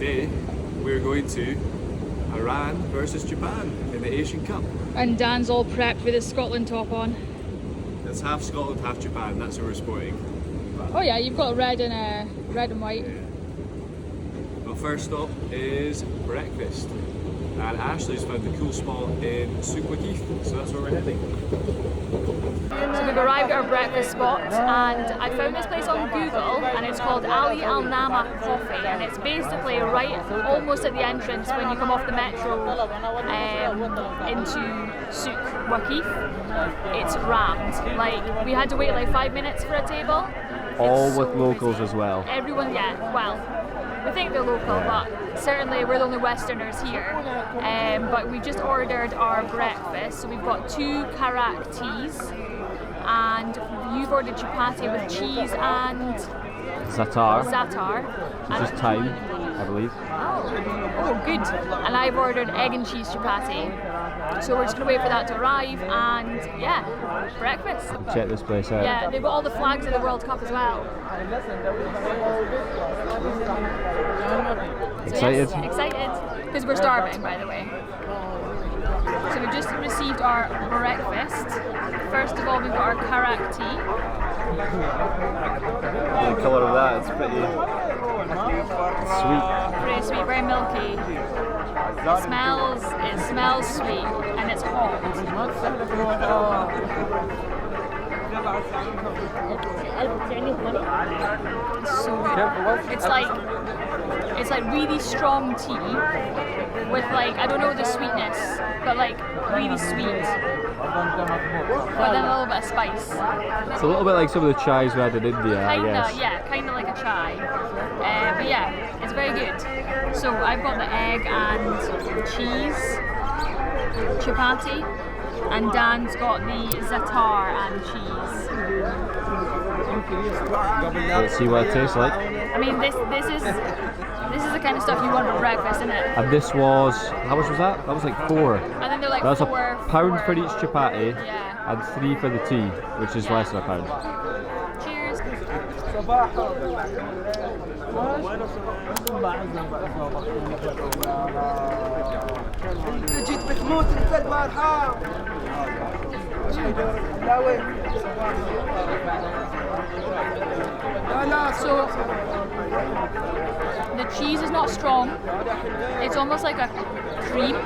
today we're going to Iran versus Japan in the Asian Cup. And Dan's all prepped with his Scotland top on. It's half Scotland, half Japan, that's who we're sporting. Oh yeah, you've got red and white. Yeah. But first stop is breakfast. And Ashley's found a cool spot in Souq, Waqif, so that's where we're heading. So we've arrived at our breakfast spot, and I found this place on Google, and it's called Ali Al Nama Coffee, and it's basically right almost at the entrance when you come off the metro into Souq, Waqif. It's rammed. Like, we had to wait like 5 minutes for a table. All It's with so locals busy. as well. Everyone, yeah, well, we think they're local, but certainly we're the only Westerners here. But we just ordered our breakfast, so we've got 2 karak teas, and you've ordered chapati with cheese and Za'atar, za'atar. which is thyme, I believe. Oh, good. And I've ordered egg and cheese chapati. So we're just gonna wait for that to arrive, and yeah, breakfast. Check this place out. Yeah, they've got all the flags of the World Cup as well. Excited? So yes, excited, because we're starving, by the way. So we've just received our breakfast. First of all, we've got our karak tea. The colour of that, it's pretty sweet. Very sweet, very milky. It smells sweet, and it's hot. So it's like really strong tea with, like, I don't know the sweetness, but like really sweet, but then a little bit of spice. It's a little bit like some of the chais we had in India, I guess. Kinda like a chai. But yeah, it's very good. So I've got the egg and cheese chapati, and Dan's got the za'atar and cheese. Let's see what it tastes like. I mean, this is the kind of stuff you want for breakfast, isn't it? And this was, how much was that? That was like 4. I think they're like That's £4 a pound for each chapati, Yeah. and 3 for the tea, which is less than a pound. Cheers. So the cheese is not strong. It's almost like a cream.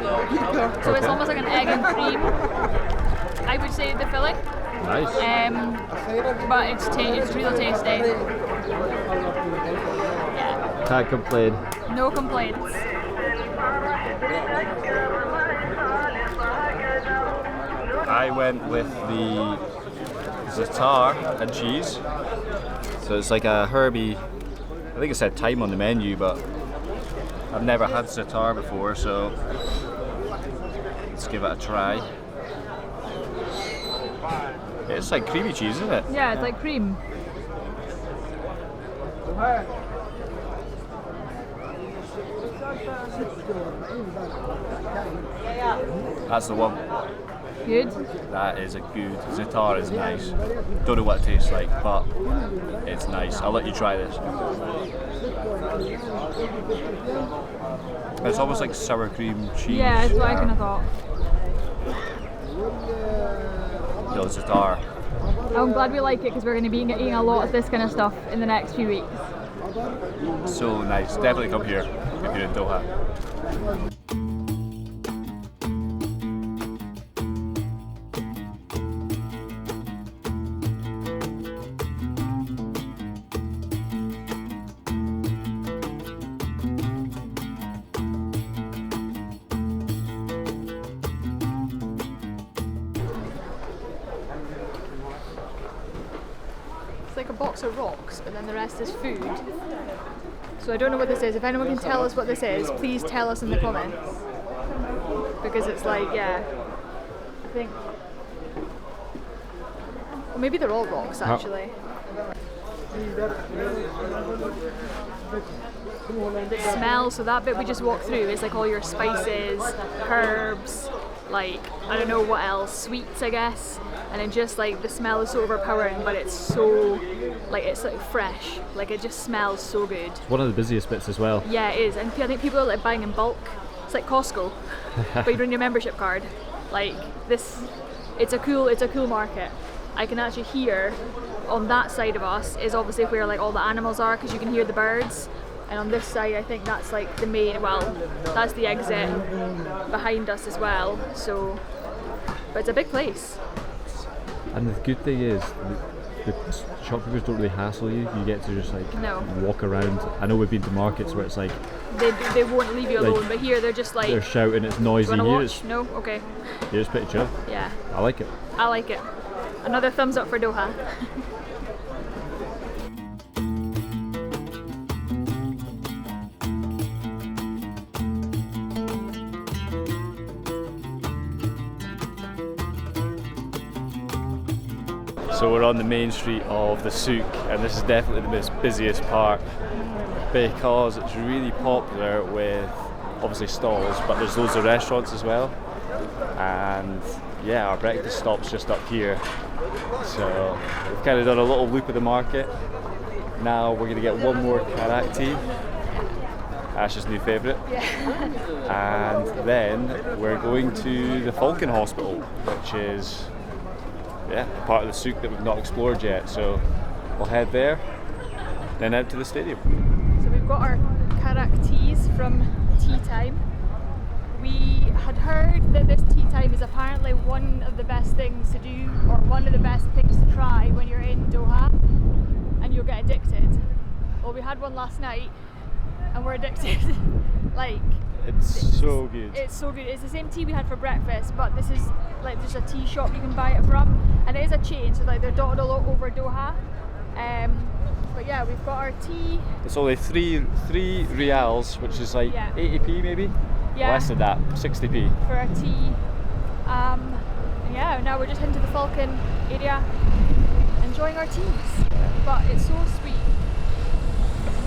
So it's almost like an egg and cream. I would say the filling. Nice. But it's real tasty. Yeah. Can't complain. No complaints. I went with the za'atar and cheese. So it's like a herby, I think it said thyme on the menu, but I've never had za'atar before, so let's give it a try. It's like creamy cheese, isn't it? Yeah, it's like cream. That's the one. Good. That is a good. Za'atar is nice. Don't know what it tastes like, but it's nice. I'll let you try this. It's almost like sour cream cheese. Yeah, that's what I kind of thought. No, Za'atar. I'm glad we like it, because we're going to be eating a lot of this kind of stuff in the next few weeks. So nice. Definitely come here if you're in Doha. Like a box of rocks, but then the rest is food. So I don't know what this is. If anyone can tell us what this is, please tell us in the comments. Because it's like, yeah, I think, well, maybe they're all rocks actually. The smell, so that bit we just walked through is like all your spices, herbs, like, I don't know what else, sweets I guess, and then just like the smell is so overpowering, but it's so, like, it's like fresh, like it just smells so good. It's one of the busiest bits as well. Yeah, it is, and I think people are like buying in bulk. It's like Costco, but you don't need a membership card. Like this, it's a cool market. I can actually hear on that side of us is obviously where like all the animals are, because you can hear the birds. And on this side, I think that's like the main, well, that's the exit behind us as well. So, but it's a big place. And the good thing is, the shopkeepers don't really hassle you. You get to just like walk around. I know we've been to markets where it's like they won't leave you alone, but here they're just like, they're shouting, it's noisy. Do you Here wanna it's, watch? No? Okay. Here it's pretty chill. Yeah. I like it. I like it. Another thumbs up for Doha. So we're on the main street of the Souq, and this is definitely the most busiest part because it's really popular with obviously stalls, but there's loads of restaurants as well. And yeah, our breakfast stop's just up here. So we've kind of done a little loop of the market. Now we're going to get one more karak tea, Ash's new favourite. And then we're going to the Falcon hospital, which is part of the Souq that we've not explored yet. So we'll head there, then out to the stadium. So we've got our karak teas from tea time. We had heard that this tea time is apparently one of the best things to do, or one of the best things to try when you're in Doha, and you'll get addicted. Well, we had one last night and we're addicted. Like, it's so good. It's so good. It's the same tea we had for breakfast, but this is like just a tea shop you can buy it from, and it is a chain, so like they're dotted all over Doha. But yeah, we've got our tea. It's only three rials, which is like 80p maybe. Yeah. Less than that, 60p. For our tea. And yeah, now we're just into the Falcon area, enjoying our teas. But it's so sweet.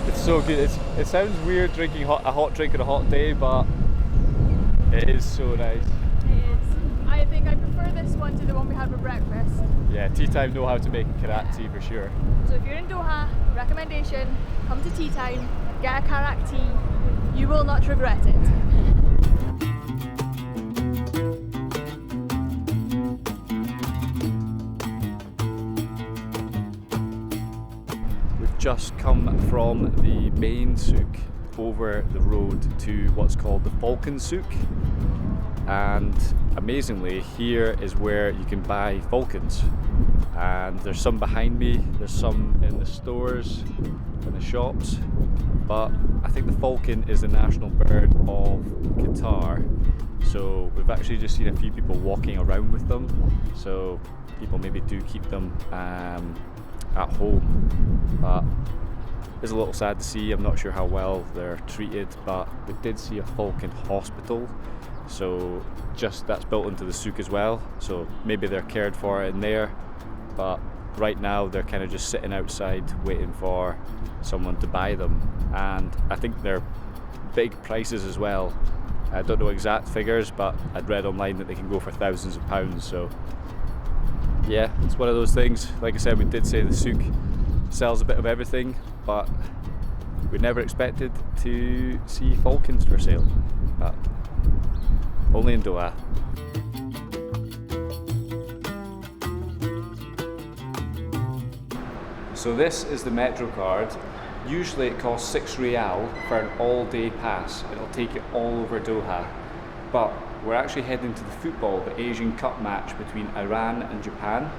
It's so good. It sounds weird drinking a hot drink on a hot day, but it is so nice. It is. I think I prefer this one to the one we had for breakfast. Yeah, tea time know how to make karak tea for sure. So if you're in Doha, recommendation, come to tea time, get a karak tea. You will not regret it. We've just come from the main Souq over the road to what's called the Falcon Souq, and amazingly here is where you can buy falcons, and there's some behind me, there's some in the stores, in the shops, but I think the falcon is the national bird of Qatar, so we've actually just seen a few people walking around with them, so people maybe do keep them at home, but it's a little sad to see. I'm not sure how well they're treated, but we did see a falcon hospital, so just that's built into the Souq as well, so maybe they're cared for in there, but right now they're kind of just sitting outside waiting for someone to buy them, and I think they're big prices as well. I don't know exact figures, but I'd read online that they can go for thousands of pounds, so yeah, it's one of those things. Like I said, we did say the Souq sells a bit of everything, but we never expected to see falcons for sale, but only in Doha. So this is the Metro card. Usually it costs 6 rial for an all-day pass. It'll take you all over Doha. But we're actually heading to the football, the Asian Cup match between Iran and Japan.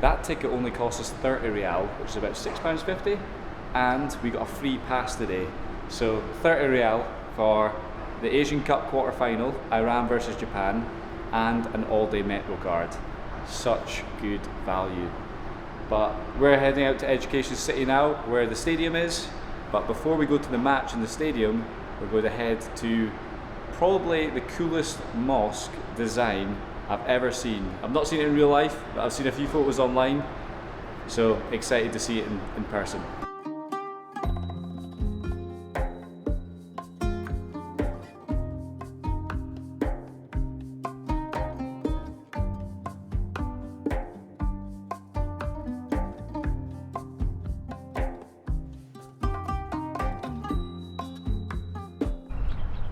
That ticket only cost us 30 rial, which is about £6.50, and we got a free pass today. So 30 rial for the Asian Cup quarter-final, Iran versus Japan, and an all-day Metro card. Such good value. But we're heading out to Education City now, where the stadium is. But before we go to the match in the stadium, we're going to head to probably the coolest mosque design I've ever seen. I've not seen it in real life, but I've seen a few photos online. So excited to see it in person.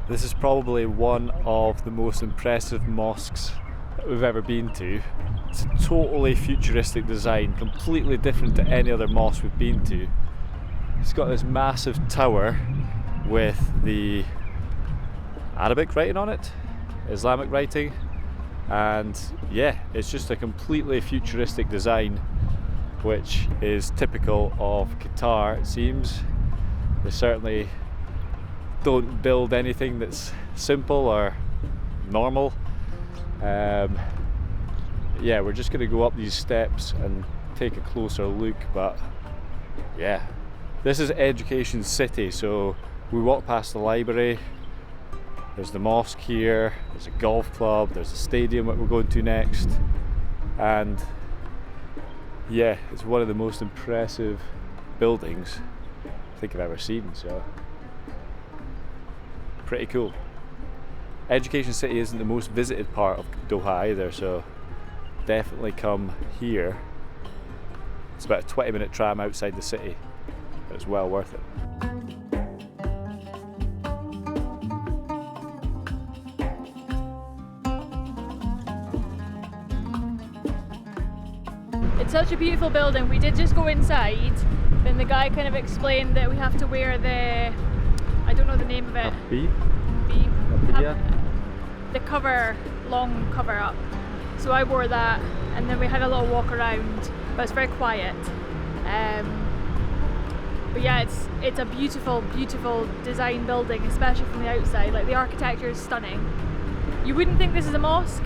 This is probably one of the most impressive mosques that we've ever been to. It's a totally futuristic design, completely different to any other mosque we've been to. It's got this massive tower with the Arabic writing on it, Islamic writing, and yeah, it's just a completely futuristic design, which is typical of Qatar, it seems. They certainly don't build anything that's simple or normal. Yeah, we're just going to go up these steps and take a closer look, but yeah, this is Education City, so we walk past the library, there's the mosque here, there's a golf club, there's a stadium that we're going to next, and yeah, it's one of the most impressive buildings I think I've ever seen, so pretty cool. Education City isn't the most visited part of Doha either, so definitely come here. It's about a 20-minute tram outside the city, but it's well worth it. It's such a beautiful building. We did just go inside, then the guy kind of explained that we have to wear the, I don't know the name of it. The cover, long cover up. So I wore that, and then we had a little walk around, but it's very quiet. But yeah, it's a beautiful, beautiful design building, especially from the outside. Like, the architecture is stunning. You wouldn't think this is a mosque,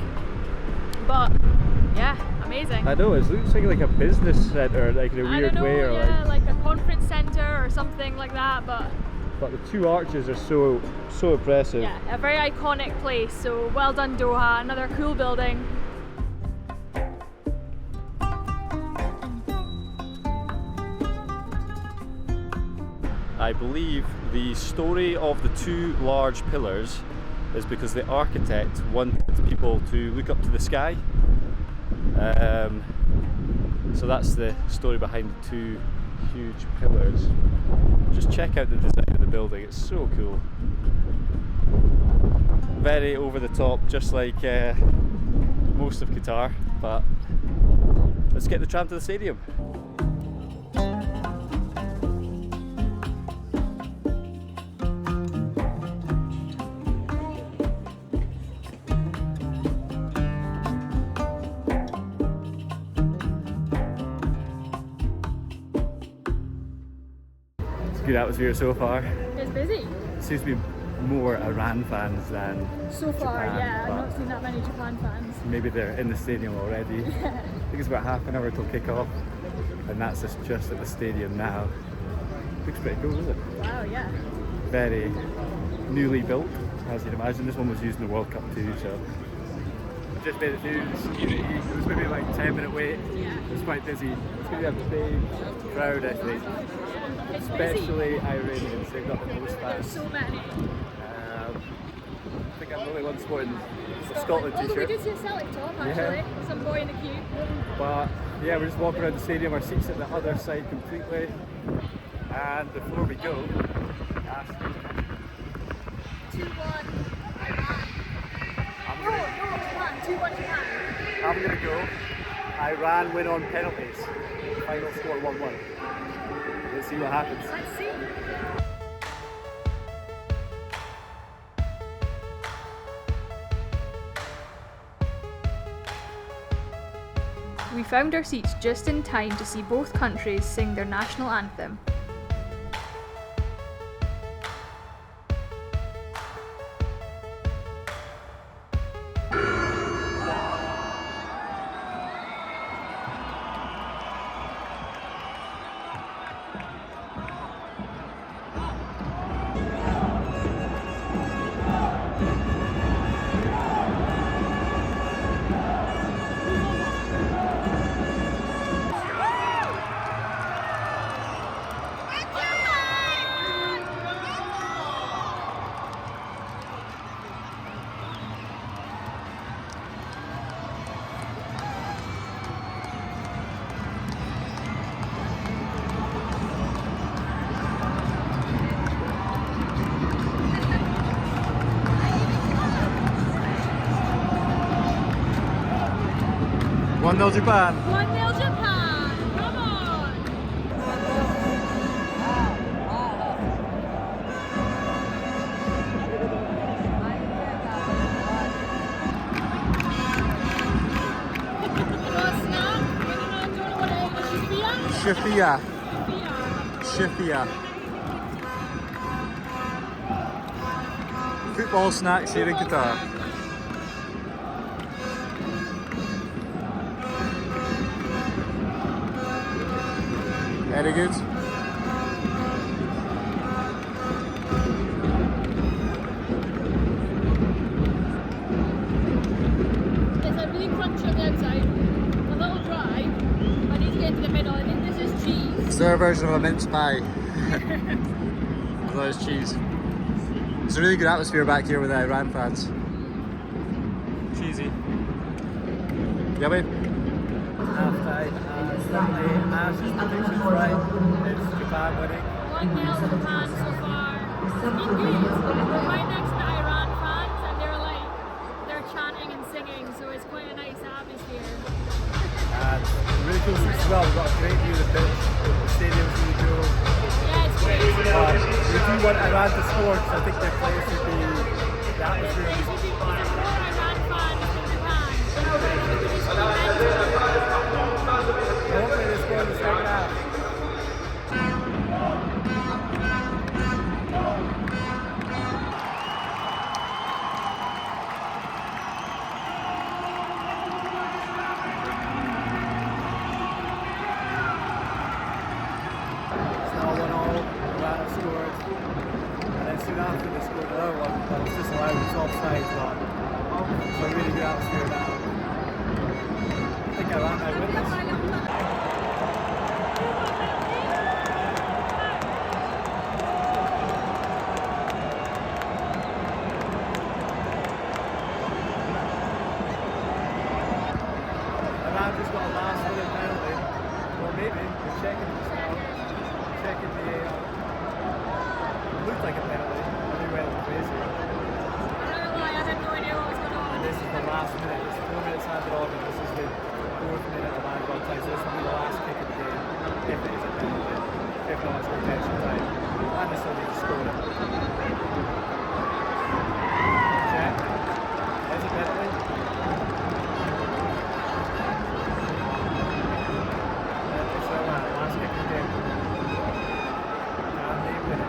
but yeah, amazing. I know, it looks like a business centre, like in a weird way, or yeah, like a conference centre or something like that, but the two arches are so impressive. yeah, a very iconic place. So well done, Doha. Another cool building. I believe the story of the two large pillars is because the architect wanted people to look up to the sky. So that's the story behind the two huge pillars. Just check out the design of the building, it's so cool. Very over the top, just like most of Qatar, but let's get the tram to the stadium. Good atmosphere so far. It's busy. It seems to be more Iran fans than So far, Japan, yeah, I've but not seen that many Japan fans. maybe they're in the stadium already. Yeah. I think it's about half an hour till kick-off, and that's just at the stadium now. Looks pretty cool, doesn't it? Wow, yeah. Very newly built, as you'd imagine. This one was used in the World Cup too, so. Just made it through the security. It was maybe like a 10-minute wait. Yeah. It was quite busy. It's going to be a big crowd, I think. It's Especially Iranians, they've got the most There's fans. so many. I think I'm the only one sporting a Scotland Although we t-shirt. did see a Celtic top, actually. Some boy in the queue. But yeah, we're just walking around the stadium. Our seats at the other side completely. And before we go, ask 2-1 Iran. No, Japan. 2-1 Japan. I'm going to go. Iran win on penalties. Final score 1-1. Let's see what happens. Let's see. We found our seats just in time to see both countries sing their national anthem. 1-0 Japan. 1-0 Japan. Come on. Shafia. Shafia. Football snacks here in Qatar. Very good. It's a really crunchy on the outside, a little dry, but I need to get into the middle. I think this is cheese. It's their version of a mince pie. Although it's cheese. It's a really good atmosphere back here with Iran fans. Cheesy. Yummy. Half-time, Sunday, Ash's predictions right. It's Japan winning. 1-0 Japan so far. It's been good. We're right next to Iran fans and they're chanting and singing, so it's quite a nice atmosphere. And really cool seats as well. We've got a great view of the pitch. The stadium's really cool. Yeah, it's great. We do want Iran to score because I think their players would be the atmosphere. There's more Iran fans than Japan. Everybody's Hopefully they score in the second half. It's now 1-0. Iran have scored. And then soon after they scored another one, but it's just allowed, it's offside, but it's a really good atmosphere now. I think Iran might win this. Iran just got a last minute penalty. Well, maybe. We're checking this now. Checking the AR. It looked like a penalty. They went crazy. I had no idea what was going on. And this is the last minute. It's 4 minutes added on, and this is the 4th minute of live on time. So this will be the last kick of the game. If it is a penalty. If not, it's retention time. And they still need to score it. Check. There's a penalty. It's the last kick of the game. And they win it.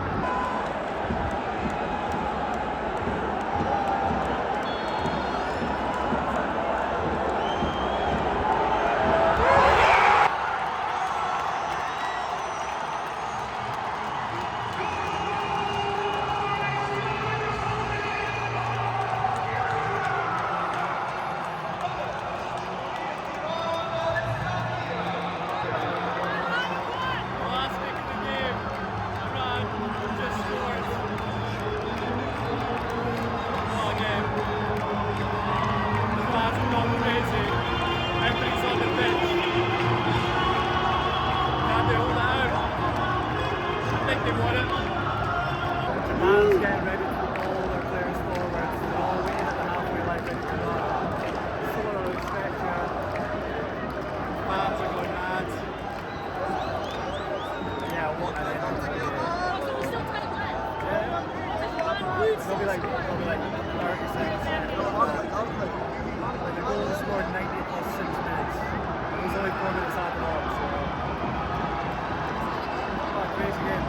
Japan's getting ready to put all their players forward. They're all waiting at the halfway line ready to run. So what I would expect here. Fans are going mad. Yeah, what an end to the game. They'll be like 30 seconds left. Like the goal was scored 90 plus 6 minutes. It was only 4 minutes added on, so what a crazy game.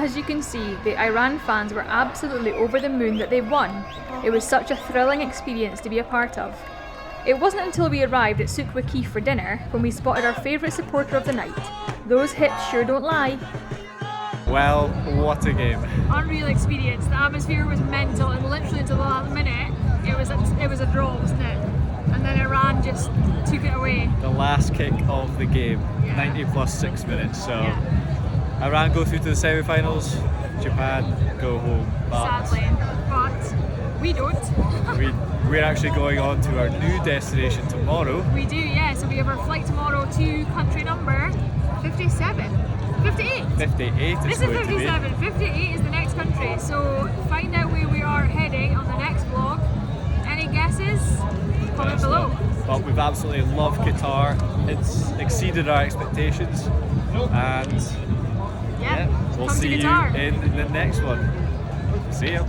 as you can see, the Iran fans were absolutely over the moon that they won. It was such a thrilling experience to be a part of. It wasn't until we arrived at Souq Waqif for dinner when we spotted our favourite supporter of the night. Those hips sure don't lie. Well, what a game. Unreal experience. The atmosphere was mental, and literally until the last minute, it was a draw, wasn't it? And then Iran just took it away. The last kick of the game, Yeah. 90 plus 6 minutes. So Yeah. Iran go through to the semi-finals, Japan go home. But Sadly, but we don't. we're actually going on to our new destination tomorrow. We do, yeah. So we have our flight tomorrow to country number 57. 58. 58 This is is going to be. 57. 58 is the next country. So find out where we are heading on the next vlog. Any guesses? Comment below. But we've absolutely loved Qatar. It's exceeded our expectations. And Yeah. we'll Come see to you Qatar. in the next one. See ya.